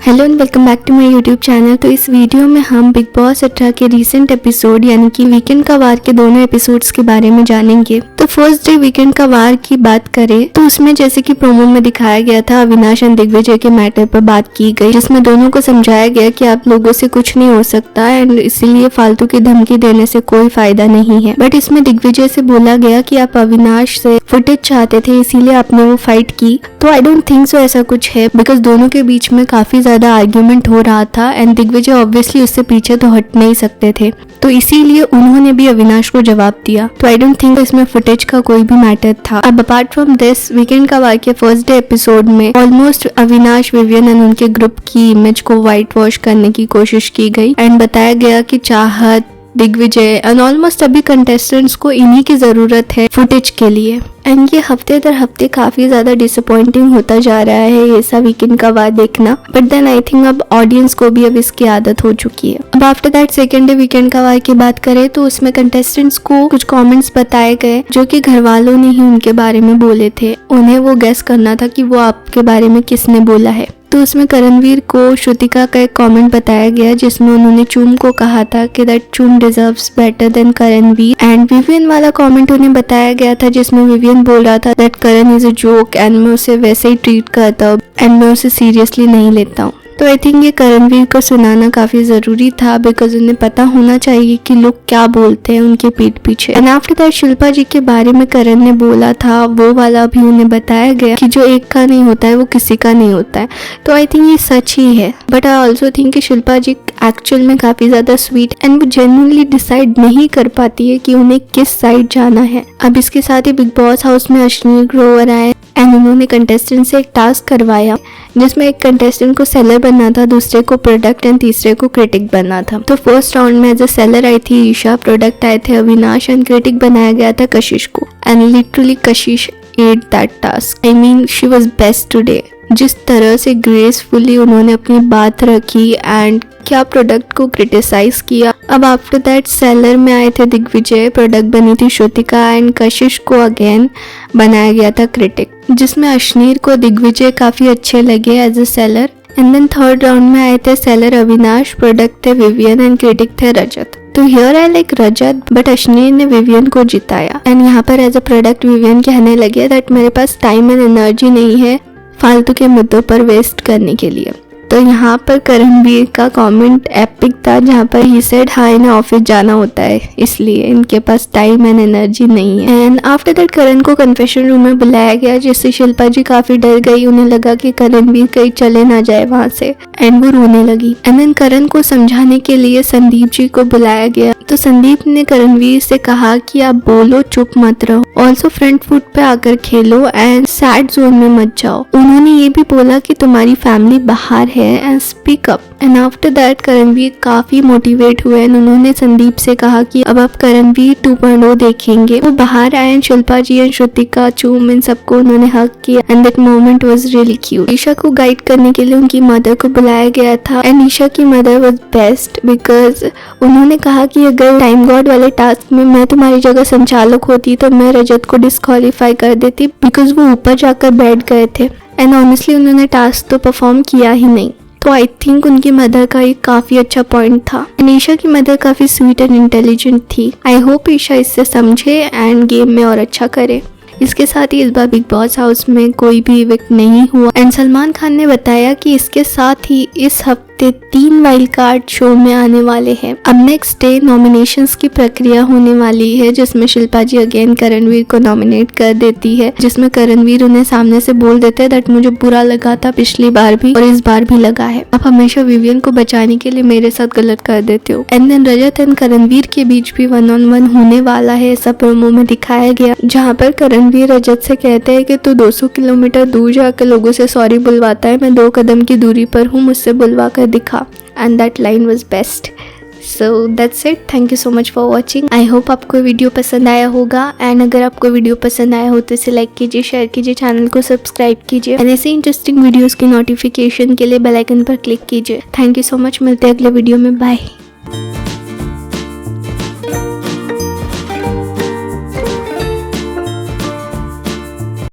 Hello and welcome back to my YouTube channel. तो इस video में हम बिग बॉस 18 के रीसेंट एपिसोड यानी कि वीकेंड का वार के दोनों एपिसोड्स के बारे में जानेंगे। तो फर्स्ट डे वीकेंड का वार की बात करें तो उसमें जैसे कि प्रोमो में दिखाया गया था, अविनाश एंड दिग्विजय के मैटर पर बात की गई, जिसमें दोनों को समझाया गया कि आप लोगों से कुछ नहीं हो सकता एंड इसीलिए फालतू की धमकी देने से कोई फायदा नहीं है। बट इसमें दिग्विजय से बोला गया कि आप अविनाश से फुटेज चाहते थे इसीलिए आपने वो फाइट की। तो आई डोंट थिंक सो ऐसा कुछ है, बिकॉज दोनों के बीच में काफी ज्यादा आर्ग्यूमेंट हो रहा था एंड दिग्विजय ऑब्वियसली उससे पीछे तो हट नहीं सकते थे, तो इसीलिए उन्होंने भी अविनाश को जवाब दिया। तो आई डोंट थिंक इसमें फुटेज का कोई भी मैटर था। अब अपार्ट फ्रॉम दिस, वीकेंड का वार के फर्स्ट डे एपिसोड में ऑलमोस्ट अविनाश, विवियन एंड उनके ग्रुप की इमेज को व्हाइट वॉश करने की कोशिश की गई एंड बताया गया कि चाहत, दिग्विजय एंड ऑलमोस्ट सभी कंटेस्टेंट्स को इन्हीं की जरूरत है फुटेज के लिए। एंड ये हफ्ते दर हफ्ते काफी ज्यादा डिसअपॉइंटिंग होता जा रहा है ये सब वीकेंड का वार देखना। बट देन आई थिंक अब ऑडियंस को भी अब इसकी आदत हो चुकी है। अब after that second day weekend का वार की बात करें तो उसमें कंटेस्टेंट्स को कुछ कमेंट्स बताए गए जो कि घर वालों ने ही उनके बारे में बोले थे। उन्हें वो गेस करना था कि वो आपके बारे में किसने बोला है। तो उसमें करणवीर को श्रुतिका का एक कमेंट बताया गया जिसमें उन्होंने चूम को कहा था कि that Chum deserves better than Karanveer. And Vivian वाला कमेंट उन्हें बताया गया था जिसमें विवियन बोल रहा था that Karan is a joke and मैं उसे वैसे ही ट्रीट करता हूँ एंड मैं उसे सीरियसली नहीं लेता हूँ। तो आई थिंक ये करणवीर को सुनाना काफी जरूरी था, बिकॉज उन्हें पता होना चाहिए कि लोग क्या बोलते हैं उनके पीठ पीछे। एंड आफ्टर दैट शिल्पा जी के बारे में करण ने बोला था वो वाला भी उन्हें बताया गया कि जो एक का नहीं होता है वो किसी का नहीं होता है। तो आई थिंक ये सच ही है। बट आई ऑल्सो थिंक कि शिल्पा जी एक्चुअल में काफी ज्यादा स्वीट एंड वो जेन्युइनली डिसाइड नहीं कर पाती है कि उन्हें किस साइड जाना है। अब इसके साथ ही बिग बॉस हाउस में अश्विनी ग्रोवर आए एंड उन्होंने कंटेस्टेंट से एक टास्क करवाया जिसमें एक कंटेस्टेंट को सेलर बनना था, दूसरे को प्रोडक्ट एंड तीसरे को क्रिटिक बनना था। तो फर्स्ट राउंड में एज अ सेलर आई थी ईशा, प्रोडक्ट आए थे अविनाश एंड क्रिटिक बनाया गया था कशिश को। And literally Kashish at that task. I mean she was best today. जिस तरह से ग्रेसफुली उन्होंने अपनी बात रखी एंड क्या प्रोडक्ट को क्रिटिसाइज किया। अब आफ्टर दैट सेलर में आए थे दिग्विजय, प्रोडक्ट बनी थी श्रुतिका एंड कशिश को अगेन बनाया गया था क्रिटिक, जिसमें अश्नीर को दिग्विजय काफी अच्छे लगे as a seller. And then third round में आए थे सेलर अविनाश, प्रोडक्ट थे विवियन एंड क्रिटिक थे रजत। तो here I like Rajat, but Ashneer ने विवियन को जिताया। एंड यहाँ पर एज अ प्रोडक्ट विवियन कहने लगे दैट मेरे पास टाइम एंड एनर्जी नहीं है फालतू के मुद्दों पर वेस्ट करने के लिए। तो यहाँ पर करणवीर का कमेंट एपिक था जहाँ पर ही सेड हाँ इन्हें ऑफिस जाना होता है इसलिए इनके पास टाइम एंड एनर्जी नहीं है। एंड आफ्टर दैट करण को कन्फेशन रूम में बुलाया गया जिससे शिल्पा जी काफी डर गई। उन्हें लगा कि करणवीर कहीं चले ना जाए वहाँ से एंड वो रोने लगी। एंड देन करण को समझाने के लिए संदीप जी को बुलाया गया। तो संदीप ने करणवीर से कहा कि आप बोलो, चुप मत रहो, ऑल्सो फ्रंट फुट पे आकर खेलो एंड सैड जोन में मत जाओ। उन्होंने ये भी बोला कि तुम्हारी फैमिली बाहर है and speak up. And after that Karanveer काफी मोटिवेट हुए एंड उन्होंने संदीप से कहा कि अब आप करणवीर 2.0 देखेंगे। वो बाहर आए एंड शिल्पा जी एंड श्रुतिका, चूम इन सबको उन्होंने हक किया and that moment was really cute. Isha को गाइड करने के लिए उनकी मदर को बुलाया गया था एंड ईशा की मदर वाज बेस्ट बिकॉज उन्होंने कहा कि अगर टाइम गॉड वाले टास्क में मैं तुम्हारी जगह संचालक होती तो मैं रजत को डिस्क्वालीफाई कर देती बिकॉज वो ऊपर जाकर बैठ गए थे एंड ऑनेस्टली उन्होंने टास्क तो परफॉर्म किया ही नहीं। तो आई थिंक उनकी मदर का एक काफी अच्छा पॉइंट था। ईशा की मदर काफी स्वीट एंड इंटेलिजेंट थी। आई होप ईशा इससे समझे एंड गेम में और अच्छा करे। इसके साथ ही इस बार बिग बॉस हाउस में कोई भी इवेंट नहीं हुआ एंड सलमान खान ने बताया कि इसके साथ ही इस हफ्ते 3 वाइल्ड कार्ड शो में आने वाले हैं। अब नेक्स्ट डे नॉमिनेशंस की प्रक्रिया होने वाली है जिसमें शिल्पा जी अगेन करणवीर को नॉमिनेट कर देती है, जिसमें करणवीर उन्हें सामने से बोल देते हैं दैट मुझे बुरा लगा था पिछली बार भी और इस बार भी लगा है, आप हमेशा विवियन को बचाने के लिए मेरे साथ गलत कर देते हो। And then Rajat and Karanveer के बीच भी 1-on-1 होने वाला है, ऐसा प्रोमो में दिखाया गया जहाँ पर करणवीर रजत से कहते हैं कि तू 200 किलोमीटर दूर जाकर लोगों से सॉरी बुलवाता है, मैं 2 कदम की दूरी पर हूँ, मुझसे बुलवा कर दिखा। And that line was best. So that's it. Thank you so much for watching. I hope आपको वीडियो पसंद आया होगा एंड अगर आपको वीडियो पसंद आया हो तो इसे लाइक कीजिए, शेयर कीजिए, चैनल को सब्सक्राइब कीजिए एंड ऐसे इंटरेस्टिंग वीडियोस की नोटिफिकेशन के लिए बेल आइकन पर क्लिक कीजिए। Thank you so much. मिलते हैं अगले वीडियो में। बाय।